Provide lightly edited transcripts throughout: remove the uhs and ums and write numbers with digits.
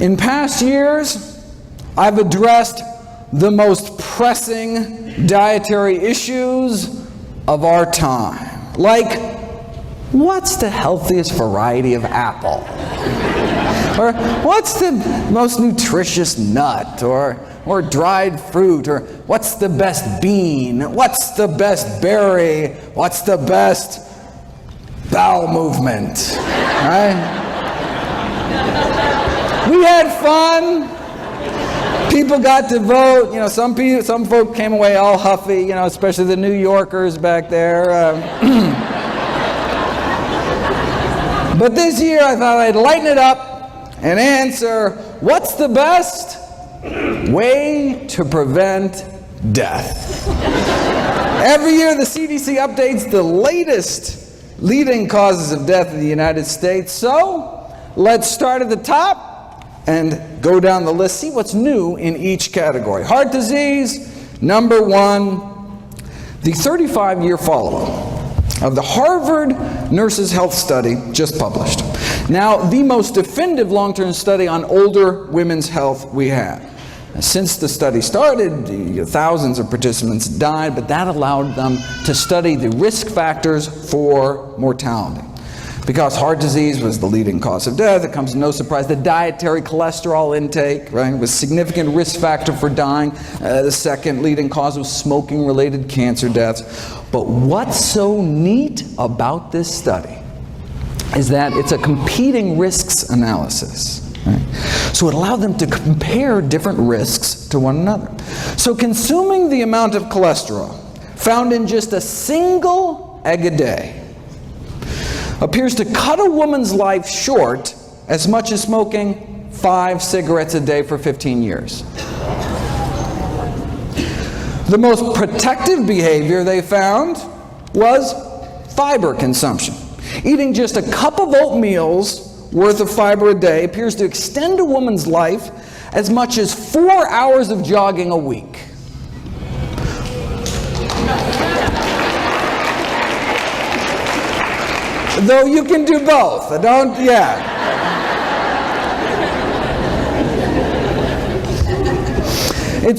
In past years, I've addressed the most pressing dietary issues of our time. Like, what's the healthiest variety of apple? Or what's the most nutritious nut? Or dried fruit? Or what's the best bean? What's the best berry? What's the best bowel movement? Right? We had fun. People got to vote. You know, some folk came away all huffy. You know, especially the New Yorkers back there. But this year, I thought I'd lighten it up and answer: what's the best way to prevent death? Every year, the CDC updates the latest leading causes of death in the United States. So, let's start at the top and go down the list, see what's new in each category. Heart disease, number one, the 35-year follow-up of the Harvard Nurses' Health Study just published. Now, the most definitive long-term study on older women's health we have. Since the study started, thousands of participants died, but that allowed them to study the risk factors for mortality. Because heart disease was the leading cause of death, it comes as no surprise that dietary cholesterol intake, right, was a significant risk factor for dying. The second leading cause was smoking-related cancer deaths. But what's so neat about this study is that it's a competing risks analysis. Right? So it allowed them to compare different risks to one another. So consuming the amount of cholesterol found in just a single egg a day appears to cut a woman's life short as much as smoking 5 cigarettes a day for 15 years. The most protective behavior they found was fiber consumption. Eating just a cup of oatmeal's worth of fiber a day appears to extend a woman's life as much as 4 hours of jogging a week. Though you can do both.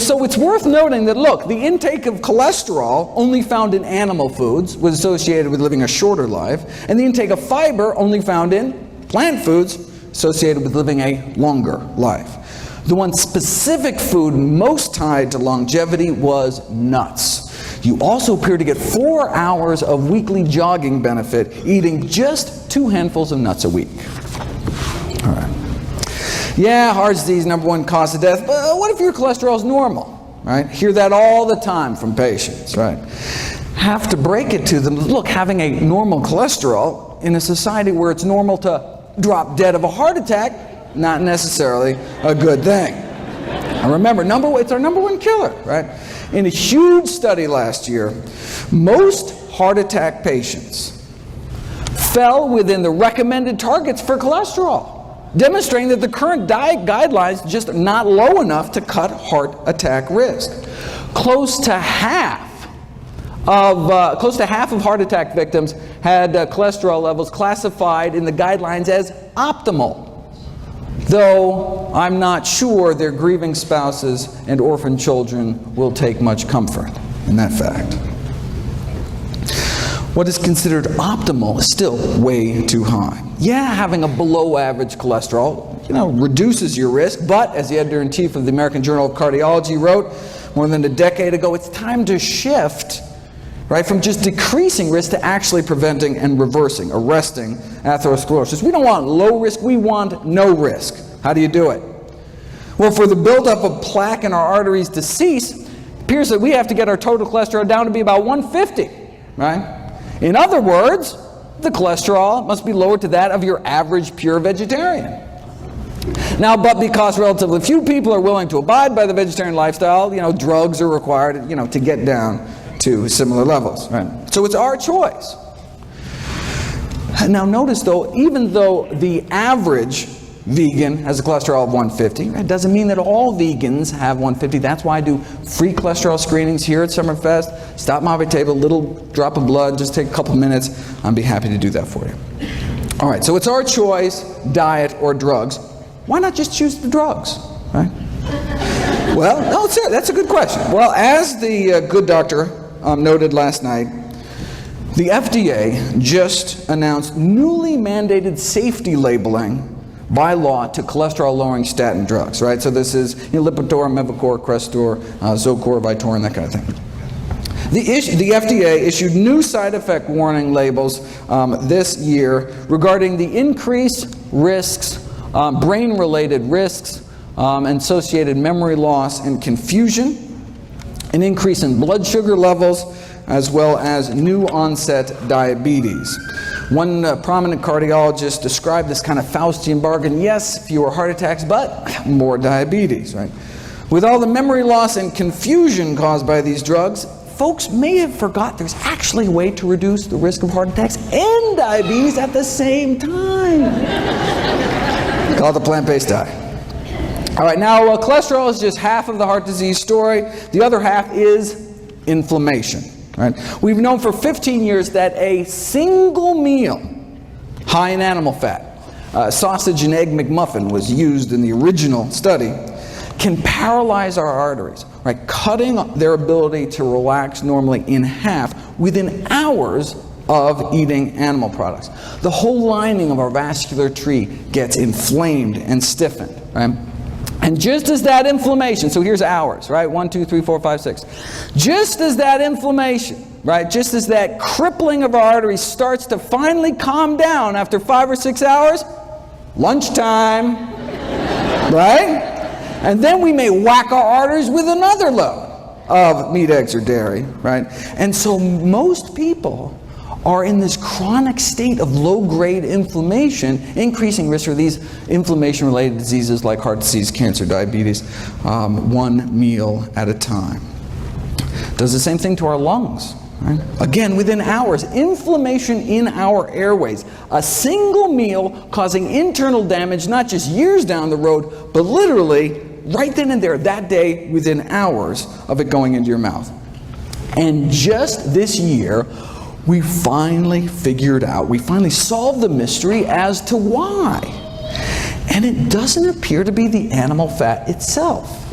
So it's worth noting that, look, the intake of cholesterol only found in animal foods was associated with living a shorter life, and the intake of fiber only found in plant foods associated with living a longer life. The one specific food most tied to longevity was nuts. You also appear to get 4 hours of weekly jogging benefit eating just 2 handfuls of nuts a week. All right. Yeah, heart disease, number one cause of death, but what if your cholesterol is normal? Right? Hear that all the time from patients, right? Have to break it to them. Look, having a normal cholesterol in a society where it's normal to drop dead of a heart attack, not necessarily a good thing. And remember, it's our number one killer, right? In a huge study last year, most heart attack patients fell within the recommended targets for cholesterol, demonstrating that the current diet guidelines are just not low enough to cut heart attack risk. Close to half of heart attack victims had cholesterol levels classified in the guidelines as optimal, though I'm not sure their grieving spouses and orphan children will take much comfort in that fact. What is considered optimal is still way too high. Yeah, having a below average cholesterol, reduces your risk, but as the editor-in-chief of the American Journal of Cardiology wrote more than a decade ago, it's time to shift, right, from just decreasing risk to actually preventing and arresting atherosclerosis. We don't want low risk, we want no risk. How do you do it? Well, for the buildup of plaque in our arteries to cease, it appears that we have to get our total cholesterol down to be about 150, right? In other words, the cholesterol must be lowered to that of your average pure vegetarian. Now, but because relatively few people are willing to abide by the vegetarian lifestyle, drugs are required, to get down to similar levels, right? So it's our choice. Now notice though, even though the average vegan has a cholesterol of 150, it doesn't mean that all vegans have 150. That's why I do free cholesterol screenings here at Summerfest. Stop by my table, little drop of blood, just take a couple minutes. I'd be happy to do that for you. All right, so it's our choice, diet or drugs. why not just choose the drugs, right? Well, no, that's a good question. Well, as the good doctor noted last night, the FDA just announced newly mandated safety labeling by law to cholesterol-lowering statin drugs, right? So this is Lipitor, Mevacor, Crestor, Zocor, Vytorin, that kind of thing. The FDA issued new side effect warning labels this year regarding the increased risks, brain-related risks, associated memory loss and confusion, an increase in blood sugar levels, as well as new onset diabetes. One prominent cardiologist described this kind of Faustian bargain: yes, fewer heart attacks, but more diabetes, right? With all the memory loss and confusion caused by these drugs, folks may have forgot there's actually a way to reduce the risk of heart attacks and diabetes at the same time. Called the plant-based diet. All right, now cholesterol is just half of the heart disease story. The other half is inflammation. Right? We've known for 15 years that a single meal high in animal fat, sausage and egg McMuffin was used in the original study, can paralyze our arteries, right? Cutting their ability to relax normally in half within hours of eating animal products. The whole lining of our vascular tree gets inflamed and stiffened, right? And just as that inflammation, so here's hours, right? 1, 2, 3, 4, 5, 6. Just as that inflammation, right? Just as that crippling of our arteries starts to finally calm down after 5 or 6 hours, lunchtime, right? And then we may whack our arteries with another load of meat, eggs, or dairy, right? And so most people are in this chronic state of low-grade inflammation, increasing risk for these inflammation-related diseases like heart disease, cancer, diabetes, one meal at a time. Does the same thing to our lungs. Right? Again, within hours, inflammation in our airways. A single meal causing internal damage, not just years down the road, but literally right then and there, that day, within hours of it going into your mouth. And just this year, we finally figured out, we finally solved the mystery as to why. And it doesn't appear to be the animal fat itself.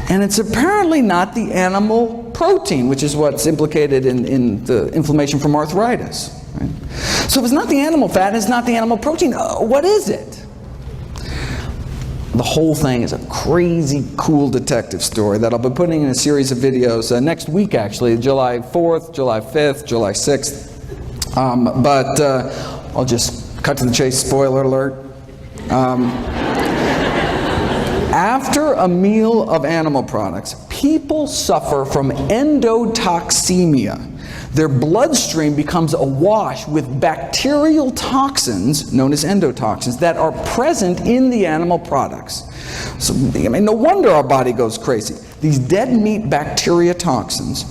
And it's apparently not the animal protein, which is what's implicated in the inflammation from arthritis. Right? So if it's not the animal fat, it's not the animal protein, what is it? The whole thing is a crazy cool detective story that I'll be putting in a series of videos next week, actually, July 4th, July 5th, July 6th. But I'll just cut to the chase, spoiler alert. After a meal of animal products, people suffer from endotoxemia. Their bloodstream becomes awash with bacterial toxins, known as endotoxins, that are present in the animal products. So, I mean, no wonder our body goes crazy. These dead meat bacteria toxins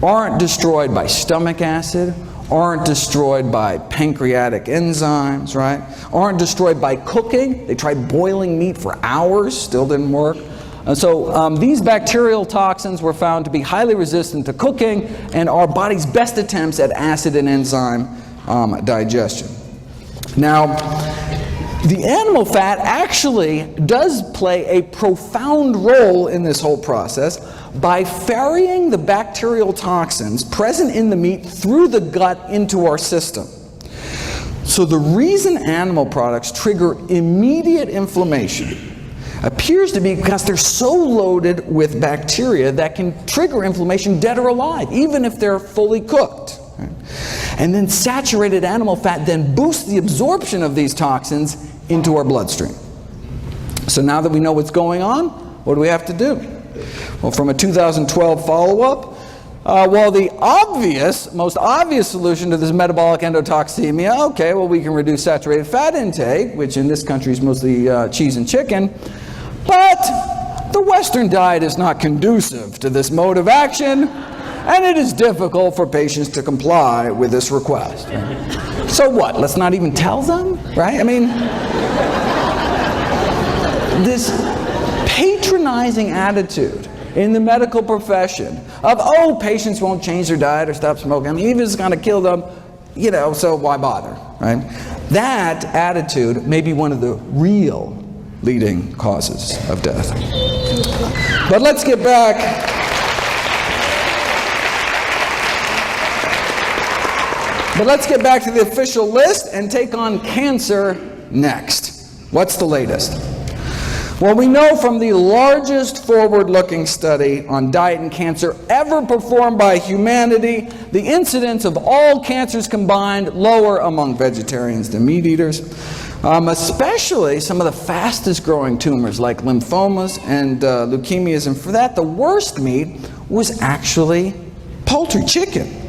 aren't destroyed by stomach acid, aren't destroyed by pancreatic enzymes, right? Aren't destroyed by cooking. They tried boiling meat for hours, still didn't work. And so these bacterial toxins were found to be highly resistant to cooking and our body's best attempts at acid and enzyme digestion. Now, the animal fat actually does play a profound role in this whole process by ferrying the bacterial toxins present in the meat through the gut into our system. So the reason animal products trigger immediate inflammation appears to be because they're so loaded with bacteria that can trigger inflammation dead or alive, even if they're fully cooked. Right? And then saturated animal fat then boosts the absorption of these toxins into our bloodstream. So now that we know what's going on, what do we have to do? Well, from a 2012 follow-up, well, the most obvious solution to this metabolic endotoxemia, okay, well, we can reduce saturated fat intake, which in this country is mostly cheese and chicken, but the Western diet is not conducive to this mode of action, and it is difficult for patients to comply with this request. Right? So what? Let's not even tell them, right? I mean, this patronizing attitude in the medical profession of, oh, patients won't change their diet or stop smoking. I mean, even if it's going to kill them, you know, so why bother, right? That attitude may be one of the real leading causes of death. But let's get back. But let's get back to the official list and take on cancer next. What's the latest? Well, we know from the largest forward-looking study on diet and cancer ever performed by humanity, the incidence of all cancers combined lower among vegetarians than meat eaters, especially some of the fastest growing tumors like lymphomas and leukemias. And for that, the worst meat was actually poultry, chicken,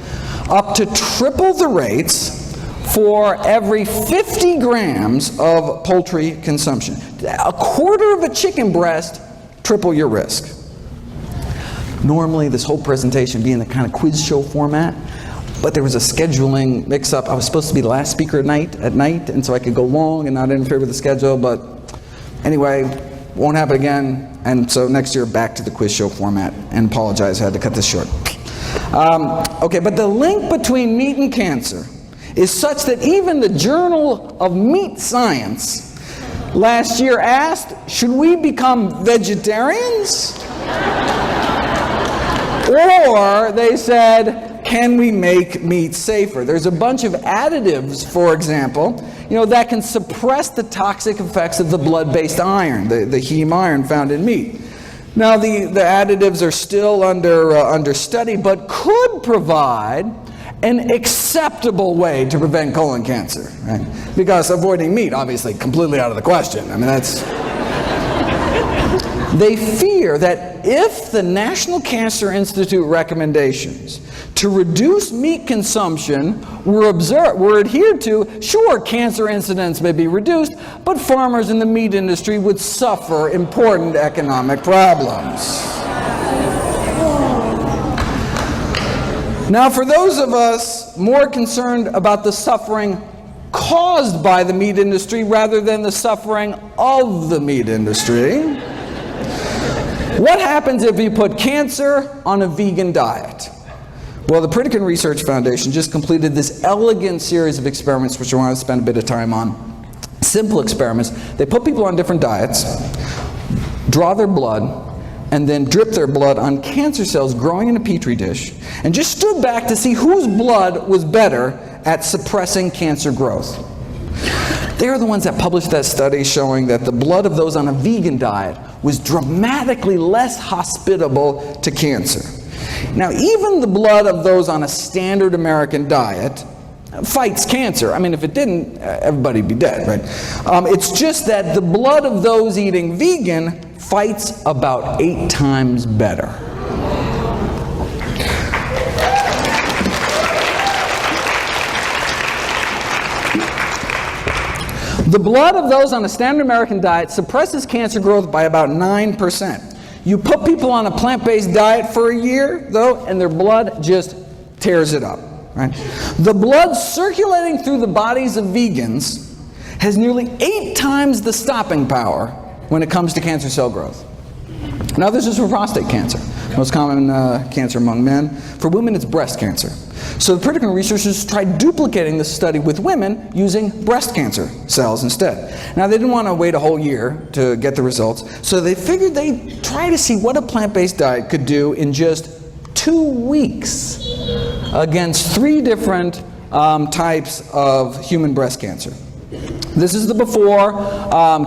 up to triple the rates for every 50 grams of poultry consumption. A quarter of a chicken breast, triple your risk. Normally, this whole presentation being the kind of quiz show format, but there was a scheduling mix-up. I was supposed to be the last speaker at night, and so I could go long and not interfere with the schedule, but anyway, won't happen again, and so next year back to the quiz show format, and apologize, I had to cut this short. Okay, but the link between meat and cancer is such that even the Journal of Meat Science last year asked, should we become vegetarians? Or they said, can we make meat safer? There's a bunch of additives, for example, that can suppress the toxic effects of the blood-based iron, the heme iron found in meat. Now, the additives are still under study, but could provide an acceptable way to prevent colon cancer, right? Because avoiding meat, obviously, completely out of the question. I mean, that's... They fear that if the National Cancer Institute recommendations to reduce meat consumption were adhered to, sure, cancer incidence may be reduced, but farmers in the meat industry would suffer important economic problems. Now, for those of us more concerned about the suffering caused by the meat industry rather than the suffering of the meat industry, what happens if you put cancer on a vegan diet? Well, the Pritikin Research Foundation just completed this elegant series of experiments, which I want to spend a bit of time on. Simple experiments. They put people on different diets, draw their blood, and then drip their blood on cancer cells growing in a petri dish, and just stood back to see whose blood was better at suppressing cancer growth. They're the ones that published that study showing that the blood of those on a vegan diet was dramatically less hospitable to cancer. Now, even the blood of those on a standard American diet fights cancer. I mean, if it didn't, everybody'd be dead, right? It's just that the blood of those eating vegan fights about 8 times better. The blood of those on a standard American diet suppresses cancer growth by about 9%. You put people on a plant-based diet for a year, though, and their blood just tears it up. Right? The blood circulating through the bodies of vegans has nearly 8 times the stopping power when it comes to cancer cell growth. Now, this is for prostate cancer, most common cancer among men. For women, it's breast cancer. So the Pritikin researchers tried duplicating this study with women using breast cancer cells instead. Now, they didn't want to wait a whole year to get the results, so they figured they'd try to see what a plant-based diet could do in just 2 weeks against 3 different types of human breast cancer. This is the before,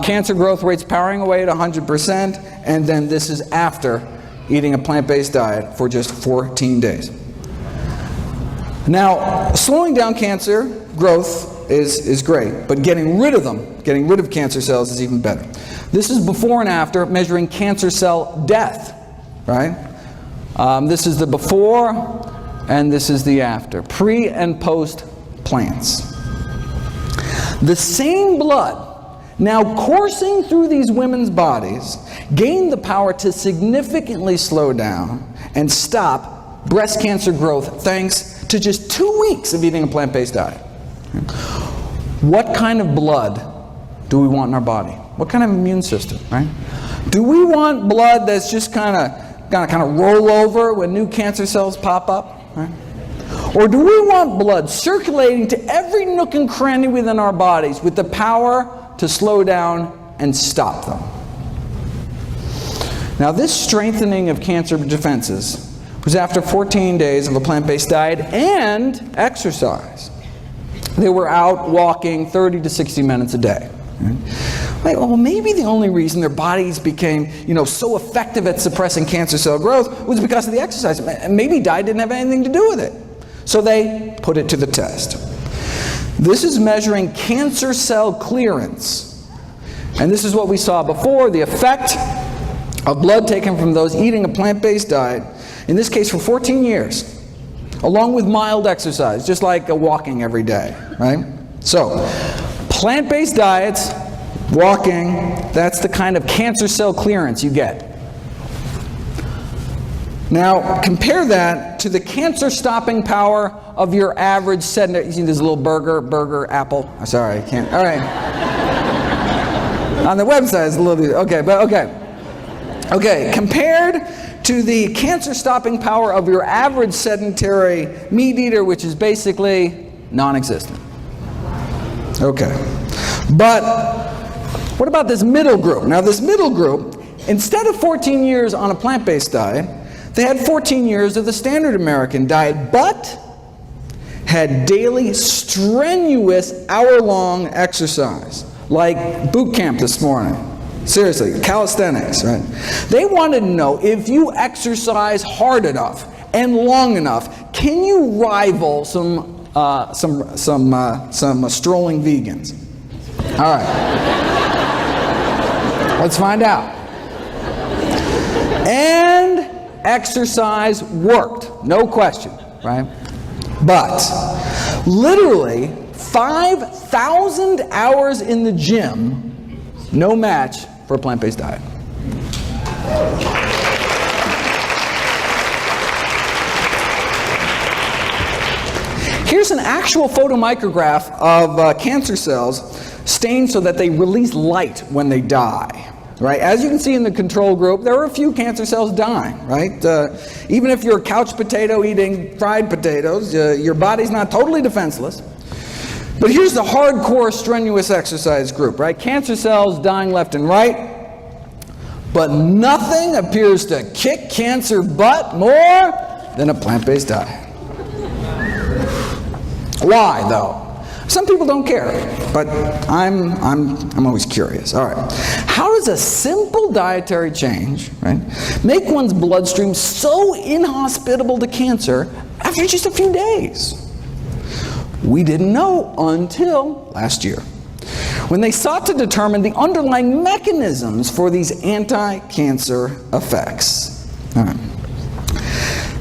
cancer growth rates powering away at 100%, and then this is after eating a plant-based diet for just 14 days. Now, slowing down cancer growth is great, but getting rid of them, getting rid of cancer cells is even better. This is before and after measuring cancer cell death, right? This is the before, and this is the after, pre and post plants. The same blood now coursing through these women's bodies gained the power to significantly slow down and stop breast cancer growth thanks to just 2 weeks of eating a plant-based diet. What kind of blood do we want in our body? What kind of immune system, right? Do we want blood that's just kind of roll over when new cancer cells pop up, right? Or do we want blood circulating to every nook and cranny within our bodies with the power to slow down and stop them. Now, this strengthening of cancer defenses was after 14 days of a plant-based diet and exercise. They were out walking 30 to 60 minutes a day. Right? Well, maybe the only reason their bodies became, so effective at suppressing cancer cell growth was because of the exercise. Maybe diet didn't have anything to do with it. So they put it to the test. This is measuring cancer cell clearance. And this is what we saw before, the effect of blood taken from those eating a plant-based diet, in this case for 14 years, along with mild exercise, just like walking every day, right? So, plant-based diets, walking, that's the kind of cancer cell clearance you get. Now, compare that to the cancer-stopping power of your average sedentary. You see this little burger, apple? Oh, sorry, I can't. All right. On the website, it's a little bit, okay. Okay, compared to the cancer-stopping power of your average sedentary meat eater, which is basically non-existent. Okay. But what about this middle group? Now, this middle group, instead of 14 years on a plant-based diet, they had 14 years of the standard American diet, but had daily strenuous hour-long exercise, like boot camp this morning. Seriously, calisthenics, right? They wanted to know, if you exercise hard enough and long enough, can you rival some strolling vegans? All right. Let's find out. And exercise worked, no question, right? But literally 5,000 hours in the gym, no match for a plant-based diet. Here's an actual photomicrograph of cancer cells stained so that they release light when they die. Right? As you can see in the control group, there are a few cancer cells dying, right? Even if you're a couch potato eating fried potatoes, your body's not totally defenseless. But here's the hardcore strenuous exercise group, right? Cancer cells dying left and right, but nothing appears to kick cancer butt more than a plant-based diet. Why, though? Some people don't care, but I'm always curious. All right, how does a simple dietary change, right, make one's bloodstream so inhospitable to cancer after just a few days? We didn't know until last year, when they sought to determine the underlying mechanisms for these anti-cancer effects. All right.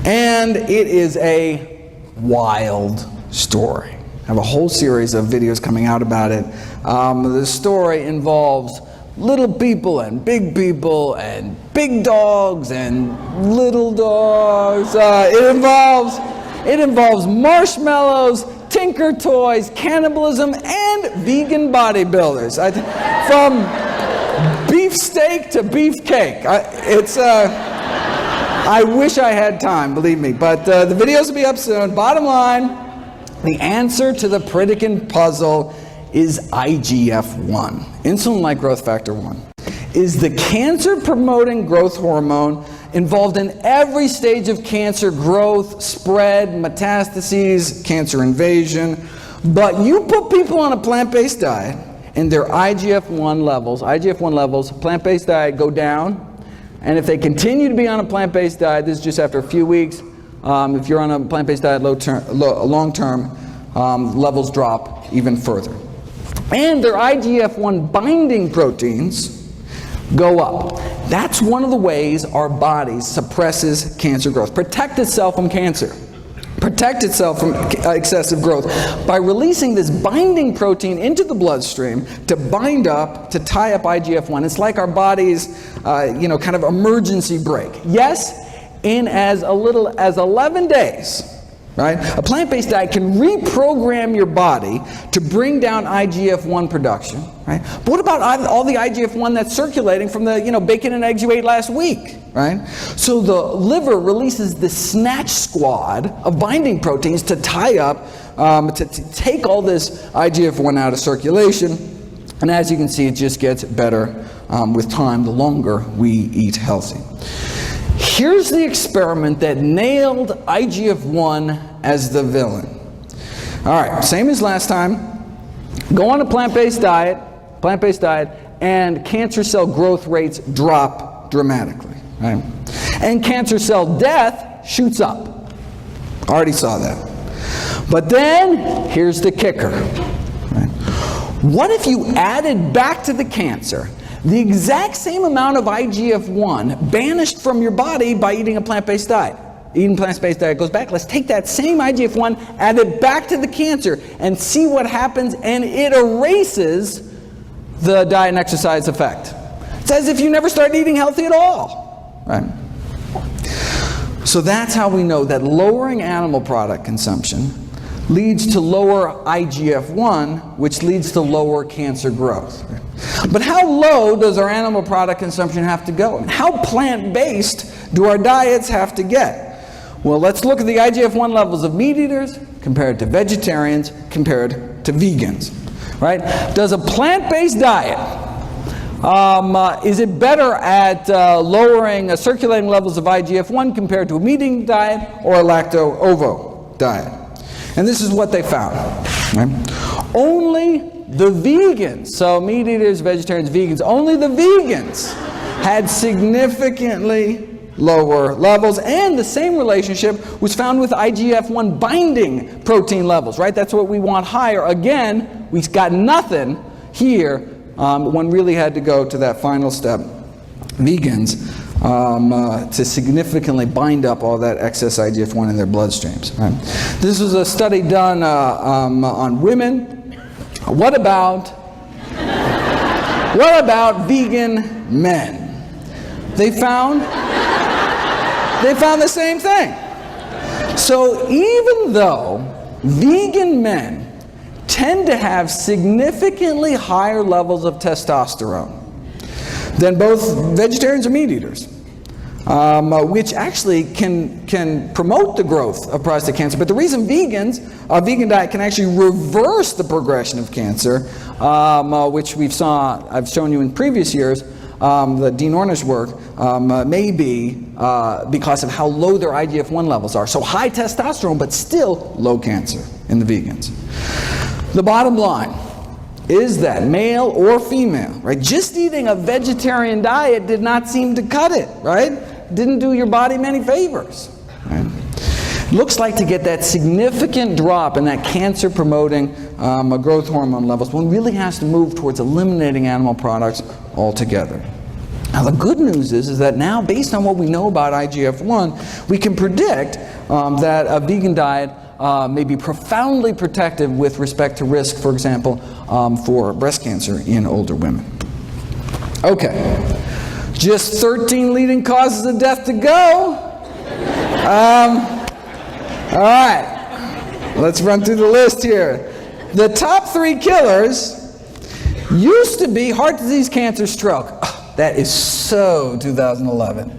And it is a wild story. I have a whole series of videos coming out about it. The story involves little people and big dogs and little dogs. It involves marshmallows, Tinker Toys, cannibalism, and vegan bodybuilders. From beefsteak to beefcake. I wish I had time, believe me. But the videos will be up soon. Bottom line, the answer to the Pritikin puzzle is IGF-1, insulin-like growth factor 1, is the cancer-promoting growth hormone involved in every stage of cancer growth, spread, metastases, cancer invasion. But you put people on a plant-based diet, and their IGF-1 levels, plant-based diet, go down. And if they continue to be on a plant-based diet, this is just after a few weeks, if you're on a plant-based diet long-term, levels drop even further. And their IGF-1 binding proteins go up. That's one of the ways our body suppresses cancer growth. Protect itself from cancer. Protect itself from excessive growth by releasing this binding protein into the bloodstream to bind up, to tie up IGF-1. It's like our body's, kind of emergency brake. Yes, in as little as 11 days, right? A plant-based diet can reprogram your body to bring down IGF-1 production, right? But what about all the IGF-1 that's circulating from the, bacon and eggs you ate last week, right? So the liver releases the snatch squad of binding proteins to tie up, to take all this IGF-1 out of circulation. And as you can see, it just gets better with time the longer we eat healthy. Here's the experiment that nailed IGF-1 as the villain. All right, same as last time. Go on a plant-based diet, and cancer cell growth rates drop dramatically, right? And cancer cell death shoots up. Already saw that. But then, here's the kicker. Right? What if you added back to the cancer the exact same amount of IGF-1 banished from your body by eating a plant-based diet? Eating plant-based diet goes back. Let's take that same IGF-1, add it back to the cancer, and see what happens, and it erases the diet and exercise effect. It's as if you never started eating healthy at all. Right? So that's how we know that lowering animal product consumption leads to lower IGF-1, which leads to lower cancer growth. But how low does our animal product consumption have to go? How plant-based do our diets have to get? Well, let's look at the IGF-1 levels of meat eaters compared to vegetarians compared to vegans. Right? Does a plant-based diet, is it better at lowering circulating levels of IGF-1 compared to a meat-eating diet or a lacto-ovo diet? And this is what they found. Right? Only the vegans, so meat eaters, vegetarians, vegans, only the vegans had significantly lower levels, and the same relationship was found with IGF-1 binding protein levels, right? That's what we want higher. Again, we got nothing here. One really had to go to that final step, vegans, to significantly bind up all that excess IGF-1 in their bloodstreams. Right? This was a study done on women. What about vegan men? They found the same thing. So even though vegan men tend to have significantly higher levels of testosterone than both vegetarians or meat eaters, which actually can promote the growth of prostate cancer. But the reason a vegan diet can actually reverse the progression of cancer, which I've shown you in previous years, the Dean Ornish work, may be because of how low their IGF-1 levels are. So high testosterone, but still low cancer in the vegans. The bottom line is that male or female, right? Just eating a vegetarian diet did not seem to cut it, right? Didn't do your body many favors. Right? Looks like to get that significant drop in that cancer-promoting growth hormone levels, one really has to move towards eliminating animal products altogether. Now the good news is that now, based on what we know about IGF-1, we can predict that a vegan diet may be profoundly protective with respect to risk, for example, for breast cancer in older women. Okay, just 13 leading causes of death to go. All right, let's run through the list here. The top 3 killers used to be heart disease, cancer, stroke. Oh, that is so 2011.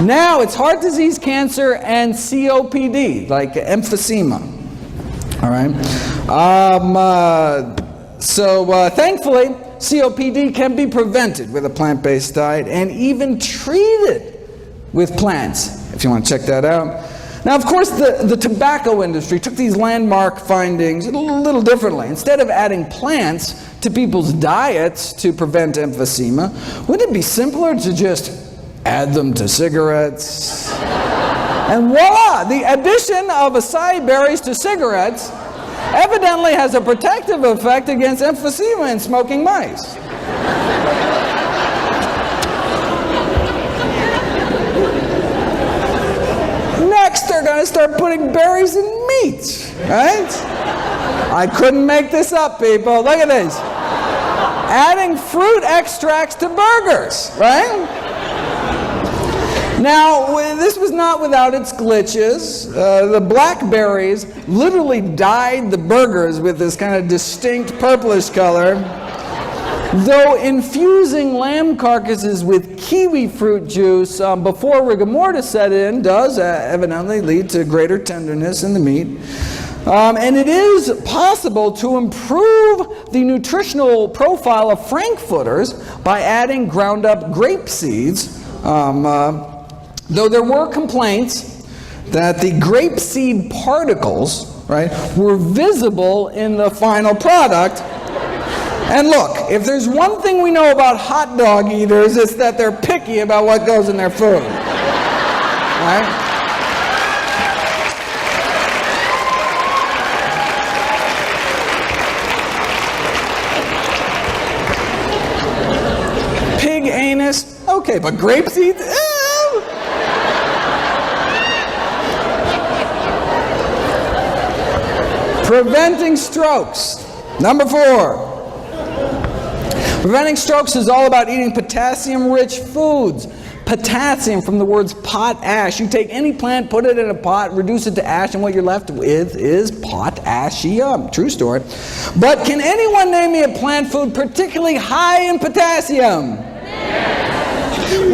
Now it's heart disease, cancer, and COPD, like emphysema. All right. Thankfully, COPD can be prevented with a plant-based diet and even treated with plants, if you want to check that out. Now, of course, the tobacco industry took these landmark findings a little differently. Instead of adding plants to people's diets to prevent emphysema, wouldn't it be simpler to just add them to cigarettes? And voila! The addition of acai berries to cigarettes evidently has a protective effect against emphysema in smoking mice. Next, they're going to start putting berries in meat, right? I couldn't make this up, people. Look at this. Adding fruit extracts to burgers, right? Now, this was not without its glitches. The blackberries literally dyed the burgers with this kind of distinct purplish color, though infusing lamb carcasses with kiwi fruit juice before rigor mortis set in does evidently lead to greater tenderness in the meat. And it is possible to improve the nutritional profile of frankfurters by adding ground up grape seeds, though there were complaints that the grape seed particles, right, were visible in the final product. And look, if there's one thing we know about hot dog eaters, it's that they're picky about what goes in their food. Right? Pig anus, okay, but grape seeds? Preventing strokes. Number 4. Preventing strokes is all about eating potassium-rich foods. Potassium from the words potash. You take any plant, put it in a pot, reduce it to ash, and what you're left with is potassium. True story. But can anyone name me a plant food particularly high in potassium?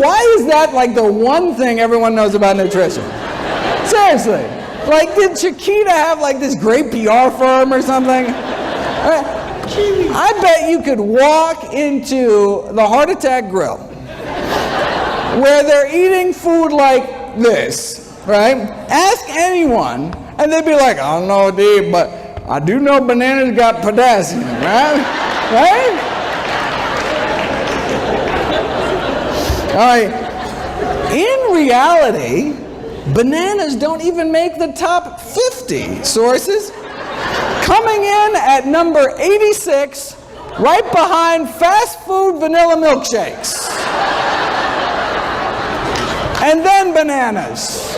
Why is that like the one thing everyone knows about nutrition? Seriously. Like, did Chiquita have like this great PR firm or something? I bet you could walk into the Heart Attack Grill where they're eating food like this, right? Ask anyone, and they'd be like, I don't know, Dave, but I do know bananas got potassium, right? Right? All right. In reality, bananas don't even make the top 50 sources. Coming in at number 86, right behind fast food vanilla milkshakes. And then bananas.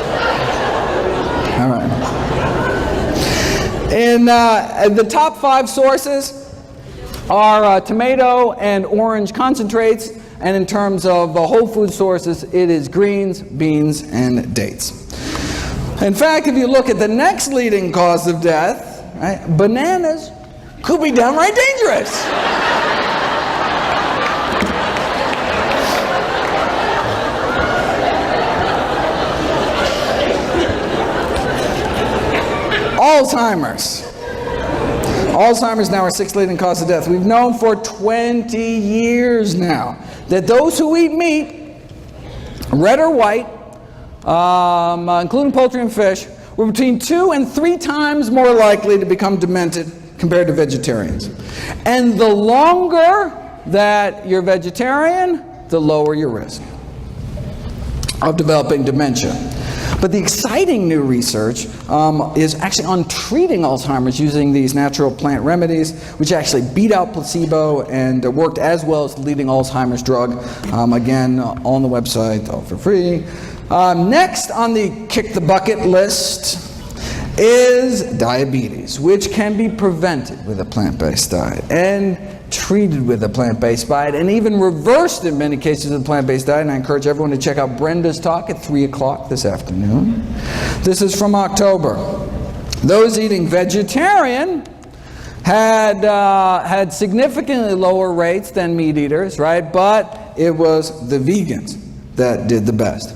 All right. In the top 5 sources are tomato and orange concentrates, and in terms of whole food sources, it is greens, beans, and dates. In fact, if you look at the next leading cause of death, right, bananas could be downright dangerous. Alzheimer's. Alzheimer's now our 6th leading cause of death. We've known for 20 years now that those who eat meat, red or white, including poultry and fish, were between 2 and 3 times more likely to become demented compared to vegetarians. And the longer that you're vegetarian, the lower your risk of developing dementia. But the exciting new research is actually on treating Alzheimer's using these natural plant remedies, which actually beat out placebo and worked as well as the leading Alzheimer's drug. Again, on the website, all for free. Next on the kick the bucket list is diabetes, which can be prevented with a plant-based diet and treated with a plant-based diet and even reversed in many cases with a plant-based diet. And I encourage everyone to check out Brenda's talk at 3 o'clock this afternoon. This is from October. Those eating vegetarian had significantly lower rates than meat eaters, right? But it was the vegans that did the best.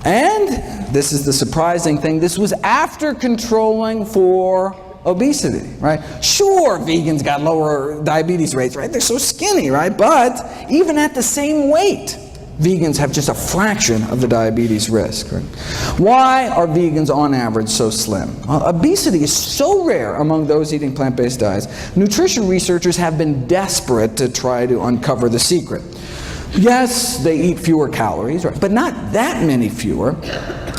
And this is the surprising thing, this was after controlling for obesity, right? Sure, vegans got lower diabetes rates, right? They're so skinny, right? But even at the same weight, vegans have just a fraction of the diabetes risk, right? Why are vegans on average so slim? Obesity is so rare among those eating plant-based diets. Nutrition researchers have been desperate to try to uncover the secret. Yes, they eat fewer calories, right? But not that many fewer.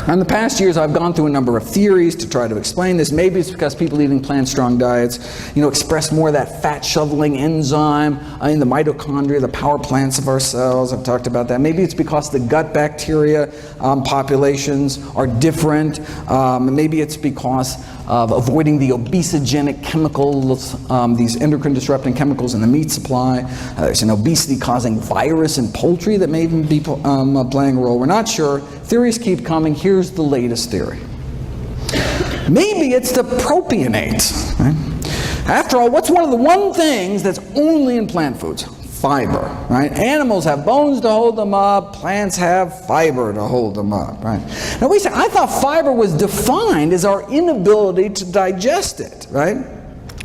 In the past years, I've gone through a number of theories to try to explain this. Maybe it's because people eating plant-strong diets, express more of that fat-shoveling enzyme in the mitochondria, the power plants of our cells. I've talked about that. Maybe it's because the gut bacteria populations are different. Maybe it's because of avoiding the obesogenic chemicals, these endocrine-disrupting chemicals in the meat supply. There's an obesity-causing virus in poultry that may even be playing a role. We're not sure. Theories keep coming. Here's the latest theory. Maybe it's the propionate. Right? After all, what's one things that's only in plant foods? fiber, right? Animals have bones to hold them up, plants have fiber to hold them up, right? Now we say, I thought fiber was defined as our inability to digest it, right?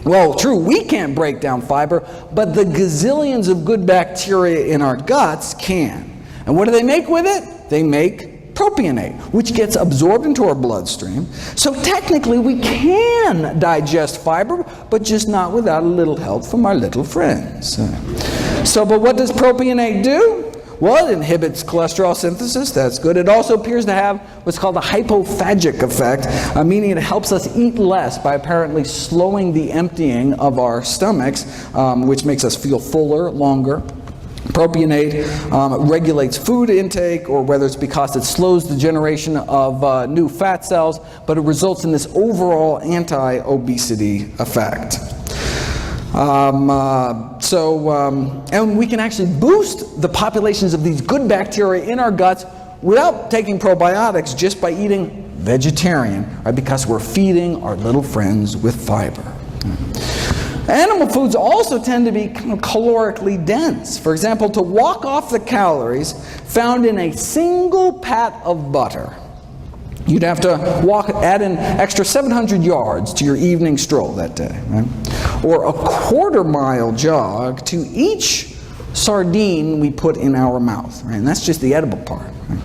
Well, true, we can't break down fiber, but the gazillions of good bacteria in our guts can. And what do they make with it? They make propionate, which gets absorbed into our bloodstream. So technically we can digest fiber, but just not without a little help from our little friends. But what does propionate do? Well, it inhibits cholesterol synthesis. That's good. It also appears to have what's called a hypophagic effect, meaning it helps us eat less by apparently slowing the emptying of our stomachs, which makes us feel fuller, longer. Propionate regulates food intake, or whether it's because it slows the generation of new fat cells, but it results in this overall anti-obesity effect. And we can actually boost the populations of these good bacteria in our guts without taking probiotics, just by eating vegetarian, right? Because we're feeding our little friends with fiber. Animal foods also tend to be kind of calorically dense. For example, to walk off the calories found in a single pat of butter, you'd have to add an extra 700 yards to your evening stroll that day, right? Or a quarter-mile jog to each sardine we put in our mouth, right? And that's just the edible part, right?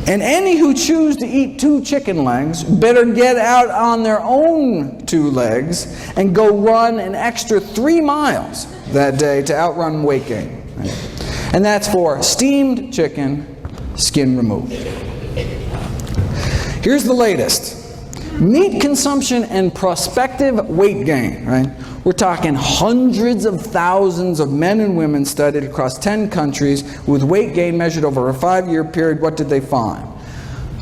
And any who choose to eat 2 chicken legs better get out on their own 2 legs and go run an extra 3 miles that day to outrun weight gain, right? And that's for steamed chicken, skin removed. Here's the latest. Meat consumption and prospective weight gain, right? We're talking hundreds of thousands of men and women studied across 10 countries with weight gain measured over a 5-year period. What did they find?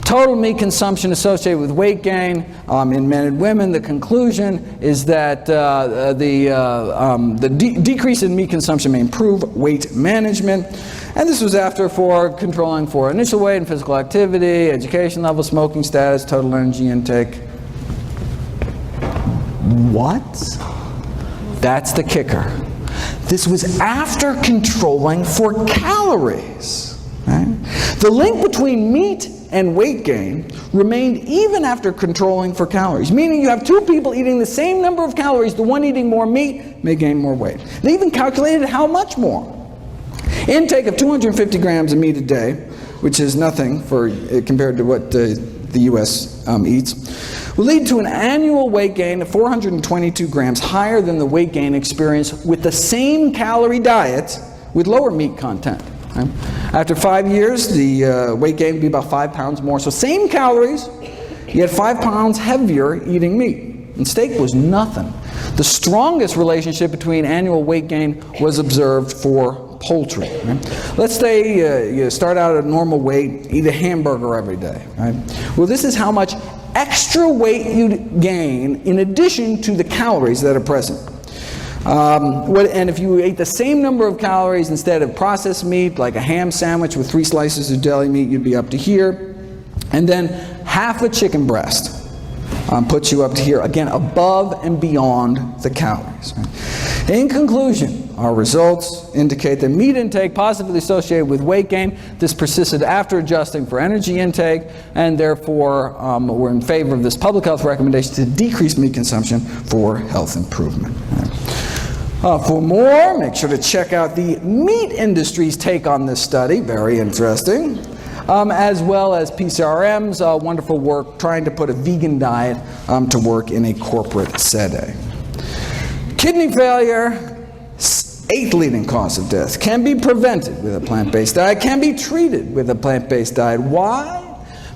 Total meat consumption associated with weight gain in men and women. The conclusion is that the decrease in meat consumption may improve weight management. And this was after controlling for initial weight and physical activity, education level, smoking status, total energy intake. What? That's the kicker. This was after controlling for calories. Right? The link between meat and weight gain remained even after controlling for calories, meaning you have 2 people eating the same number of calories, the one eating more meat may gain more weight. They even calculated how much more. Intake of 250 grams of meat a day, which is nothing compared to what the U.S. Eats, will lead to an annual weight gain of 422 grams, higher than the weight gain experienced with the same calorie diet with lower meat content. Right? After 5 years, the weight gain would be about 5 pounds more. So same calories, yet 5 pounds heavier eating meat. And steak was nothing. The strongest relationship between annual weight gain was observed for poultry. Right? Let's say you start out at a normal weight, eat a hamburger every day. Right? Well, this is how much extra weight you'd gain in addition to the calories that are present. And if you ate the same number of calories instead of processed meat, like a ham sandwich with 3 slices of deli meat, you'd be up to here. And then half a chicken breast puts you up to here, again, above and beyond the calories. Right? In conclusion, our results indicate that meat intake positively associated with weight gain. This persisted after adjusting for energy intake, and therefore we're in favor of this public health recommendation to decrease meat consumption for health improvement. For more, make sure to check out the meat industry's take on this study, very interesting, as well as PCRM's wonderful work trying to put a vegan diet to work in a corporate setting. Kidney failure, 8th leading cause of death, can be prevented with a plant-based diet, can be treated with a plant-based diet. Why?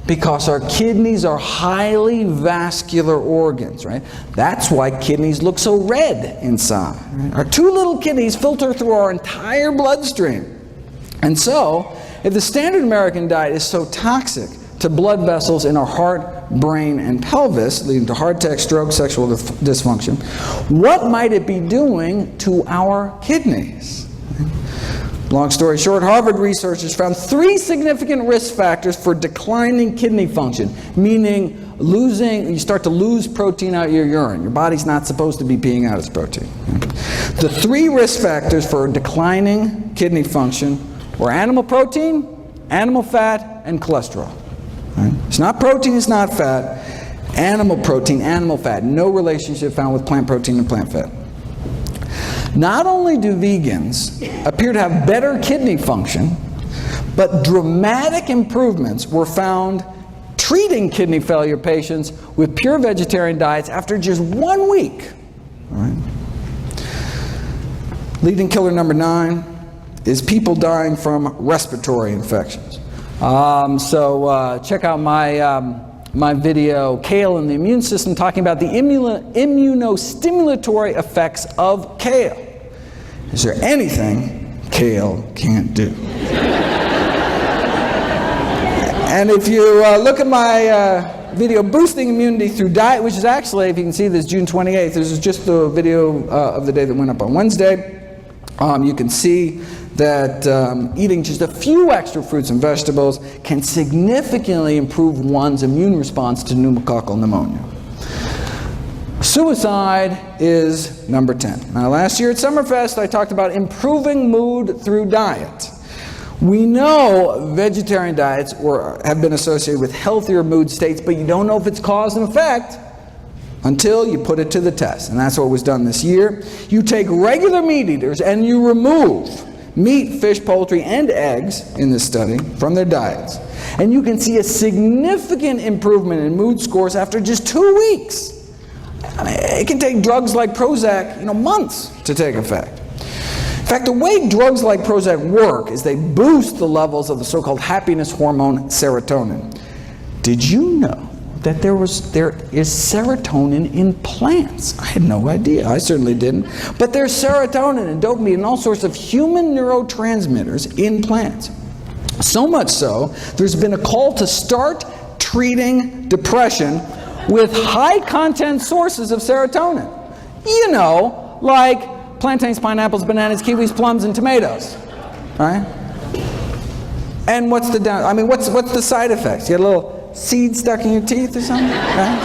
Because our kidneys are highly vascular organs, right? That's why kidneys look so red inside. Right? Our 2 little kidneys filter through our entire bloodstream. And so, if the standard American diet is so toxic to blood vessels in our heart, brain, and pelvis, leading to heart attack, stroke, sexual dysfunction, what might it be doing to our kidneys? Long story short, Harvard researchers found 3 significant risk factors for declining kidney function, meaning you start to lose protein out of your urine. Your body's not supposed to be peeing out its protein. The 3 risk factors for declining kidney function were animal protein, animal fat, and cholesterol. Right? It's not protein, it's not fat. Animal protein, animal fat. No relationship found with plant protein and plant fat. Not only do vegans appear to have better kidney function, but dramatic improvements were found treating kidney failure patients with pure vegetarian diets after just 1 week. All right. Leading killer number 9 is people dying from respiratory infections. Check out my video, Kale and the Immune System, talking about the immunostimulatory effects of kale. Is there anything kale can't do? And if you look at my video, Boosting Immunity Through Diet, which is actually, if you can see this, June 28th, this is just the video of the day that went up on Wednesday. You can see that eating just a few extra fruits and vegetables can significantly improve one's immune response to pneumococcal pneumonia. Suicide is number 10. Now, last year at Summerfest, I talked about improving mood through diet. We know vegetarian diets have been associated with healthier mood states, but you don't know if it's cause and effect until you put it to the test. And that's what was done this year. You take regular meat eaters and you remove meat, fish, poultry, and eggs in this study from their diets. And you can see a significant improvement in mood scores after just 2 weeks. I mean, it can take drugs like Prozac, months to take effect. In fact, the way drugs like Prozac work is they boost the levels of the so-called happiness hormone serotonin. Did you know that there is serotonin in plants? I had no idea. I certainly didn't. But there's serotonin and dopamine and all sorts of human neurotransmitters in plants. So much so, there's been a call to start treating depression with high-content sources of serotonin. Like plantains, pineapples, bananas, kiwis, plums, and tomatoes. Right? And what's the side effects? You get a little seed stuck in your teeth or something? Right?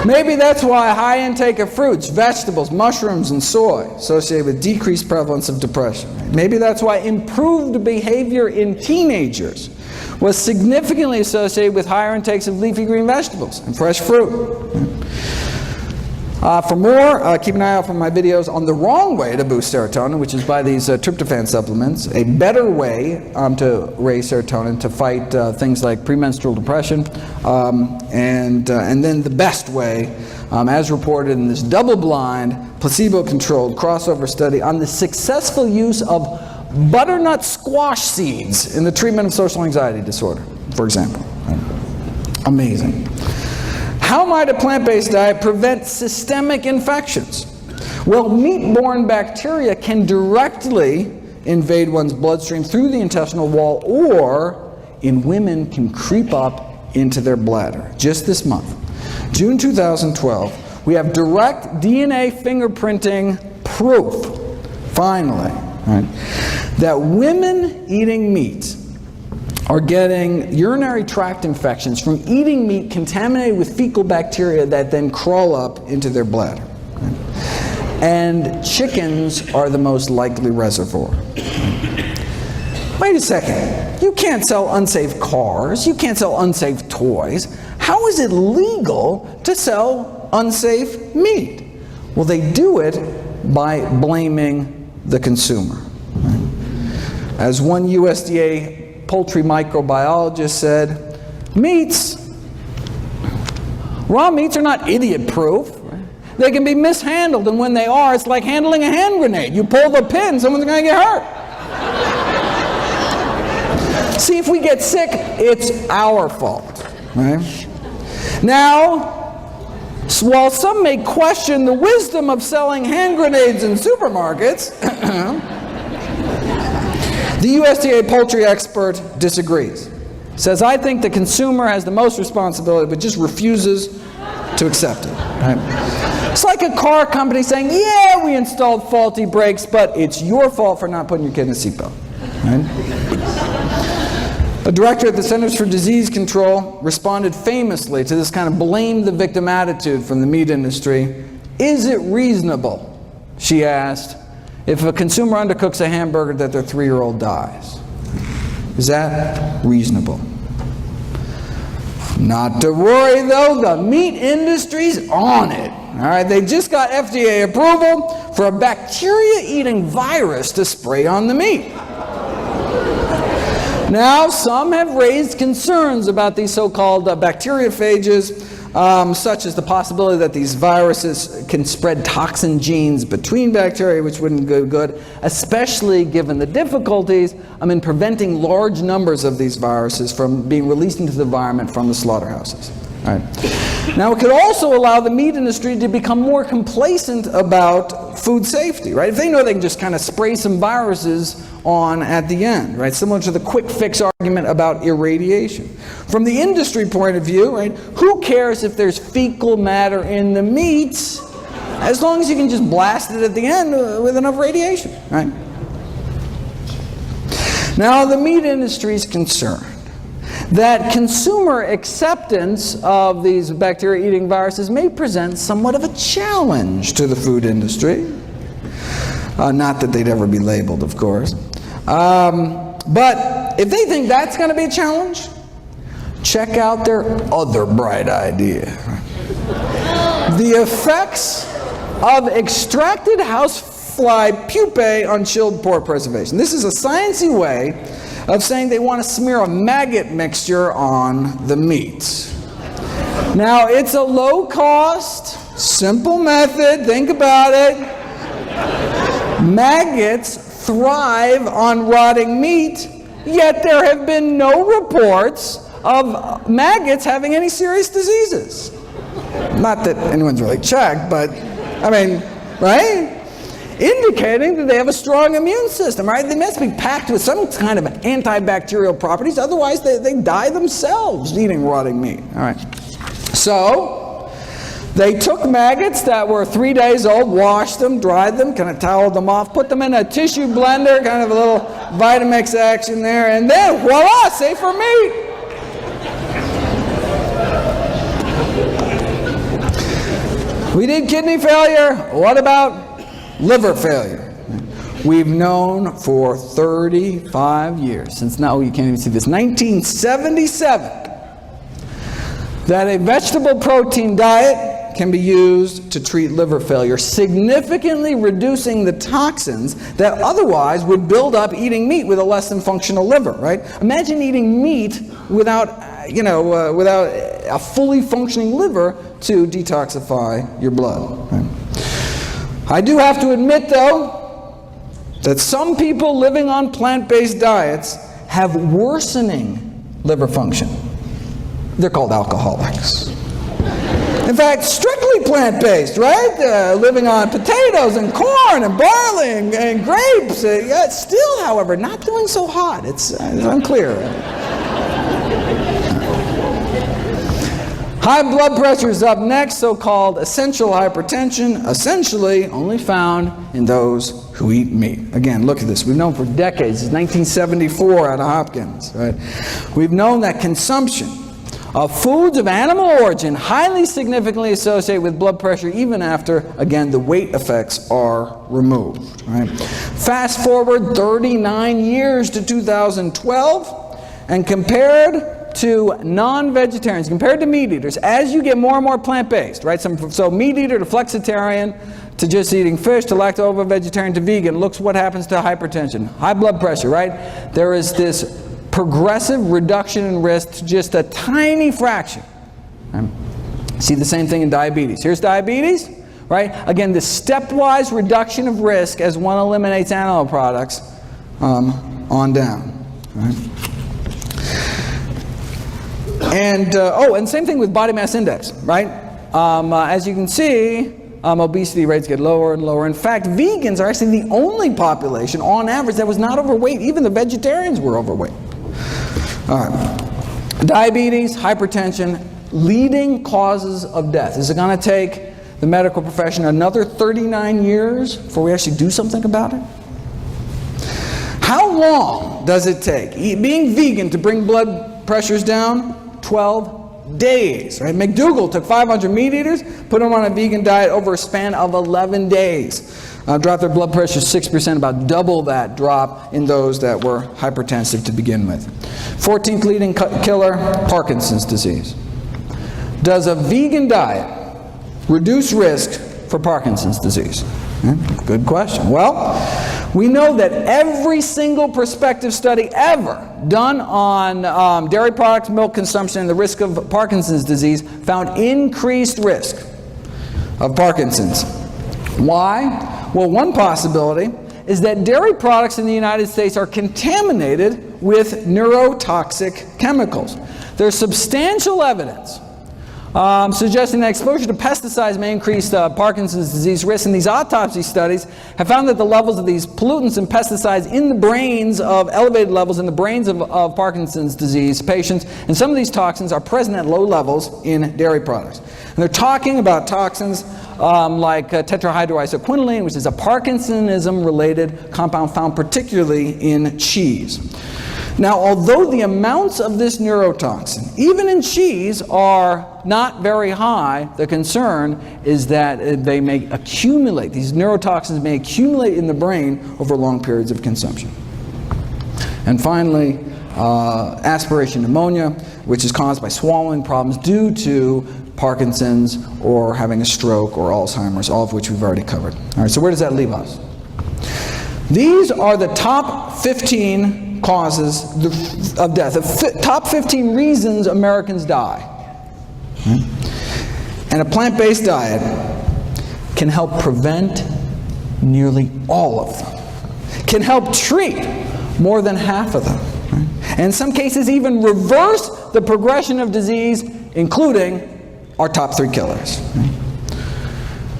Maybe that's why high intake of fruits, vegetables, mushrooms, and soy associated with decreased prevalence of depression. Maybe that's why improved behavior in teenagers was significantly associated with higher intakes of leafy green vegetables and fresh fruit. For more, keep an eye out for my videos on the wrong way to boost serotonin, which is by these tryptophan supplements, a better way to raise serotonin to fight things like premenstrual depression, and then the best way, as reported in this double-blind, placebo-controlled crossover study on the successful use of butternut squash seeds in the treatment of social anxiety disorder, for example. Amazing. How might a plant-based diet prevent systemic infections? Well, meat-borne bacteria can directly invade one's bloodstream through the intestinal wall, or in women can creep up into their bladder. Just this month, June 2012, we have direct DNA fingerprinting proof, finally, right, that women eating meat are getting urinary tract infections from eating meat contaminated with fecal bacteria that then crawl up into their bladder. Right? And chickens are the most likely reservoir. Wait a second. You can't sell unsafe cars. You can't sell unsafe toys. How is it legal to sell unsafe meat? Well, they do it by blaming the consumer. Right? As one USDA poultry microbiologist said, raw meats are not idiot-proof. They can be mishandled, and when they are, it's like handling a hand grenade. You pull the pin, someone's going to get hurt. See, if we get sick, it's our fault. Right? Now, while some may question the wisdom of selling hand grenades in supermarkets, the USDA poultry expert disagrees. Says, I think the consumer has the most responsibility, but just refuses to accept it. Right? It's like a car company saying, yeah, we installed faulty brakes, but it's your fault for not putting your kid in a seatbelt. Right? A director at the Centers for Disease Control responded famously to this kind of blame the victim attitude from the meat industry. Is it reasonable, she asked, if a consumer undercooks a hamburger that their 3-year-old dies? Is that reasonable? Not to worry though, the meat industry's on it. All right, they just got FDA approval for a bacteria-eating virus to spray on the meat. Now, some have raised concerns about these so-called bacteriophages, such as the possibility that these viruses can spread toxin genes between bacteria, which wouldn't go good, especially given the difficulties in preventing large numbers of these viruses from being released into the environment from the slaughterhouses. All right. Now, it could also allow the meat industry to become more complacent about food safety, right? If they know they can just kind of spray some viruses on at the end, right? Similar to the quick fix argument about irradiation. From the industry point of view, right, who cares if there's fecal matter in the meats, as long as you can just blast it at the end with enough radiation, right? Now, the meat industry is concerned that consumer acceptance of these bacteria-eating viruses may present somewhat of a challenge to the food industry. Not that they'd ever be labeled, of course. But if they think that's going to be a challenge, check out their other bright idea. The effects of extracted housefly pupae on chilled pork preservation. This is a sciencey way of saying they want to smear a maggot mixture on the meat. Now, it's a low-cost, simple method. Think about it. Maggots thrive on rotting meat, yet there have been no reports of maggots having any serious diseases. Not that anyone's really checked, but, I mean, right? Indicating that they have a strong immune system, right? They must be packed with some kind of antibacterial properties, otherwise they die themselves eating rotting meat. All right. So, they took maggots that were 3 days old, washed them, dried them, kind of toweled them off, put them in a tissue blender, kind of a little Vitamix action there, and then voila, safer meat. We did kidney failure. What about liver failure? We've known for 35 years, since now you can't even see this, 1977, that a vegetable protein diet can be used to treat liver failure, significantly reducing the toxins that otherwise would build up eating meat with a less than functional liver, right? Imagine eating meat without a fully functioning liver to detoxify your blood. Right? I do have to admit, though, that some people living on plant-based diets have worsening liver function. They're called alcoholics. In fact, strictly plant-based, right? Living on potatoes and corn and barley and grapes. Still, however, not doing so hot. It's unclear. High blood pressure is up next, so-called essential hypertension, essentially only found in those who eat meat. Again, look at this. We've known for decades, it's 1974 out of Hopkins, right? We've known that consumption of foods of animal origin highly significantly associate with blood pressure even after, again, the weight effects are removed, right? Fast forward 39 years to 2012, and compared to non-vegetarians, compared to meat eaters, as you get more and more plant-based, right? So meat eater to flexitarian, to just eating fish, to lacto-vegetarian to vegan, looks what happens to hypertension, high blood pressure, right? There is this progressive reduction in risk to just a tiny fraction. Right? See the same thing in diabetes. Here's diabetes, right? Again, the stepwise reduction of risk as one eliminates animal products on down, right? And same thing with body mass index, right? As you can see, obesity rates get lower and lower. In fact, vegans are actually the only population, on average, that was not overweight. Even the vegetarians were overweight. All right. Diabetes, hypertension, leading causes of death. Is it going to take the medical profession another 39 years before we actually do something about it? How long does it take being vegan to bring blood pressures down? 12 days. Right? McDougall took 500 meat eaters, put them on a vegan diet over a span of 11 days. Dropped their blood pressure 6%, about double that drop in those that were hypertensive to begin with. 14th leading killer, Parkinson's disease. Does a vegan diet reduce risk for Parkinson's disease? Good question. Well, we know that every single prospective study ever done on dairy products, milk consumption, and the risk of Parkinson's disease found increased risk of Parkinson's. Why? Well, one possibility is that dairy products in the United States are contaminated with neurotoxic chemicals. There's substantial evidence suggesting that exposure to pesticides may increase Parkinson's disease risk, and these autopsy studies have found that the levels of these pollutants and pesticides in the brains of elevated levels in the brains of Parkinson's disease patients, and some of these toxins are present at low levels in dairy products. And they're talking about toxins like tetrahydroisoquinoline, which is a Parkinsonism-related compound found particularly in cheese. Now, although the amounts of this neurotoxin, even in cheese, are not very high, the concern is that they may accumulate. These neurotoxins may accumulate in the brain over long periods of consumption. And finally, aspiration pneumonia, which is caused by swallowing problems due to Parkinson's or having a stroke or Alzheimer's, all of which we've already covered. All right, so where does that leave us? These are the top 15 causes of death, the top 15 reasons Americans die. And a plant-based diet can help prevent nearly all of them, can help treat more than half of them, and in some cases even reverse the progression of disease, including our top 3 killers.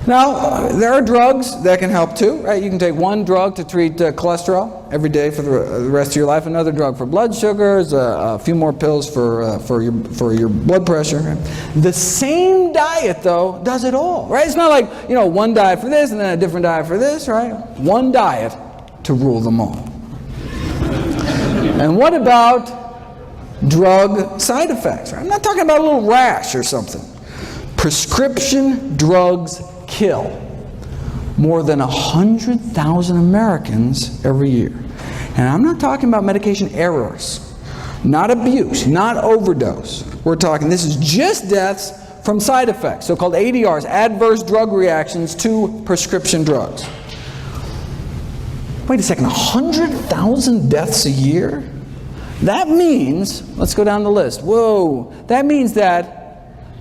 Now, there are drugs that can help too, right? You can take one drug to treat cholesterol every day for the rest of your life, another drug for blood sugars, a few more pills for your blood pressure. Right? The same diet, though, does it all, right? It's not like, one diet for this and then a different diet for this, right? One diet to rule them all. And what about drug side effects? Right? I'm not talking about a little rash or something. Prescription drugs kill more than 100,000 Americans every year. And I'm not talking about medication errors, not abuse, not overdose. We're talking, this is just deaths from side effects, so-called ADRs, adverse drug reactions to prescription drugs. Wait a second, 100,000 deaths a year? That means, let's go down the list. Whoa, that means that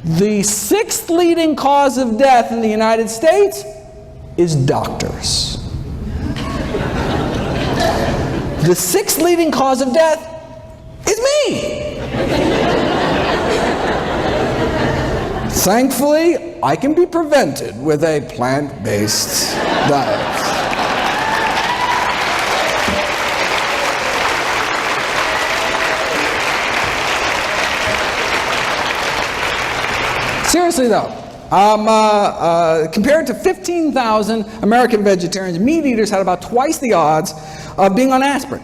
the 6th leading cause of death in the United States is doctors. The 6th leading cause of death is me. Thankfully, I can be prevented with a plant-based diet. Seriously though, compared to 15,000 American vegetarians, meat eaters had about twice the odds of being on aspirin,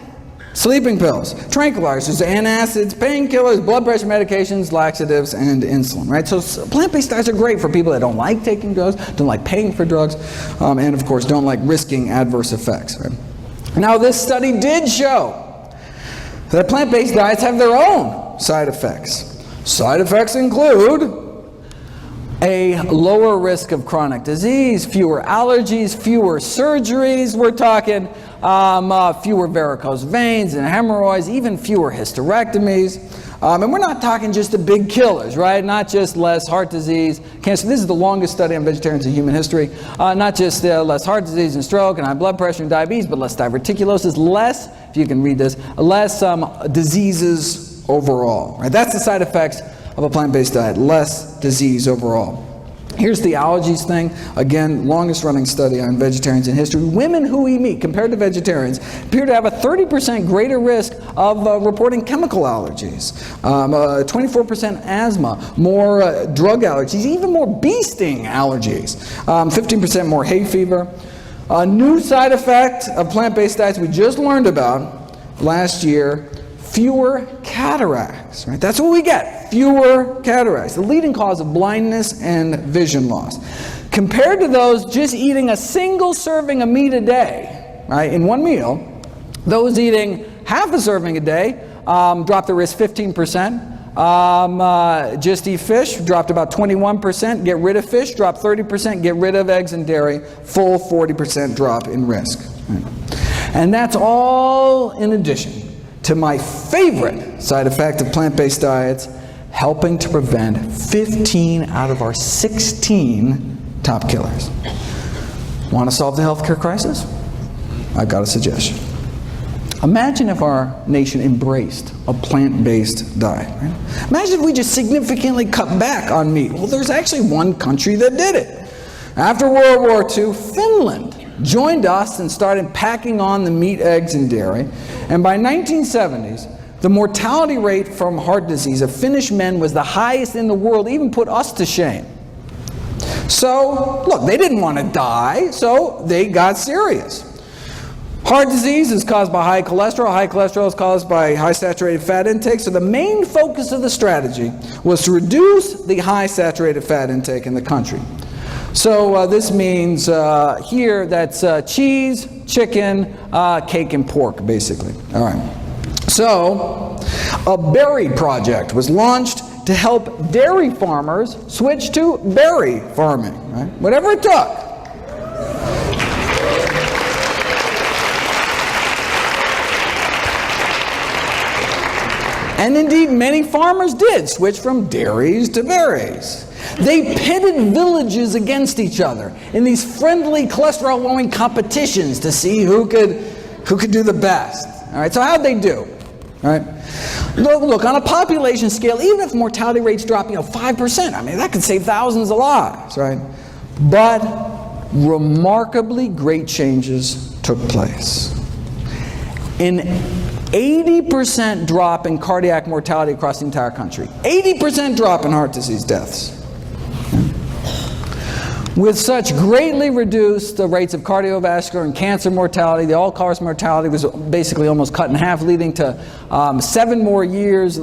sleeping pills, tranquilizers, antacids, painkillers, blood pressure medications, laxatives, and insulin, right? So plant-based diets are great for people that don't like taking drugs, don't like paying for drugs, and of course don't like risking adverse effects, right? Now this study did show that plant-based diets have their own side effects. Side effects include a lower risk of chronic disease, fewer allergies, fewer surgeries. We're talking fewer varicose veins and hemorrhoids, even fewer hysterectomies. And we're not talking just the big killers, right? Not just less heart disease, cancer. This is the longest study on vegetarians in human history. Not just less heart disease and stroke and high blood pressure and diabetes, but less diverticulosis, less, if you can read this, less diseases overall. Right? That's the side effects of a plant-based diet, less disease overall. Here's the allergies thing. Again, longest running study on vegetarians in history. Women who eat meat, compared to vegetarians, appear to have a 30% greater risk of reporting chemical allergies, 24% asthma, more drug allergies, even more bee sting allergies, 15% more hay fever. A new side effect of plant-based diets we just learned about last year, fewer cataracts. Right? That's what we get, fewer cataracts, the leading cause of blindness and vision loss. Compared to those just eating a single serving of meat a day, right, in one meal, those eating half a serving a day dropped the risk 15%. Just eat fish, dropped about 21%. Get rid of fish, drop 30%. Get rid of eggs and dairy, full 40% drop in risk. Right. And that's all in addition to my favorite side effect of plant-based diets, helping to prevent 15 out of our 16 top killers. Want to solve the healthcare crisis? I've got a suggestion. Imagine if our nation embraced a plant-based diet. Right? Imagine if we just significantly cut back on meat. Well, there's actually one country that did it. After World War II, Finland joined us and started packing on the meat, eggs, and dairy. And by 1970s, the mortality rate from heart disease of Finnish men was the highest in the world, even put us to shame. So, look, they didn't want to die, so they got serious. Heart disease is caused by high cholesterol. High cholesterol is caused by high saturated fat intake. So the main focus of the strategy was to reduce the high saturated fat intake in the country. So this means here that's cheese, chicken, cake, and pork, basically. All right. So a berry project was launched to help dairy farmers switch to berry farming, right? Whatever it took. And indeed, many farmers did switch from dairies to berries. They pitted villages against each other in these friendly cholesterol-lowering competitions to see who could do the best. All right, so how'd they do? All right, look, on a population scale, even if mortality rates drop, 5%, I mean, that could save thousands of lives, right? But remarkably great changes took place. An 80% drop in cardiac mortality across the entire country. 80% drop in heart disease deaths. With such greatly reduced the rates of cardiovascular and cancer mortality, the all-cause mortality was basically almost cut in half, leading to 7 more years.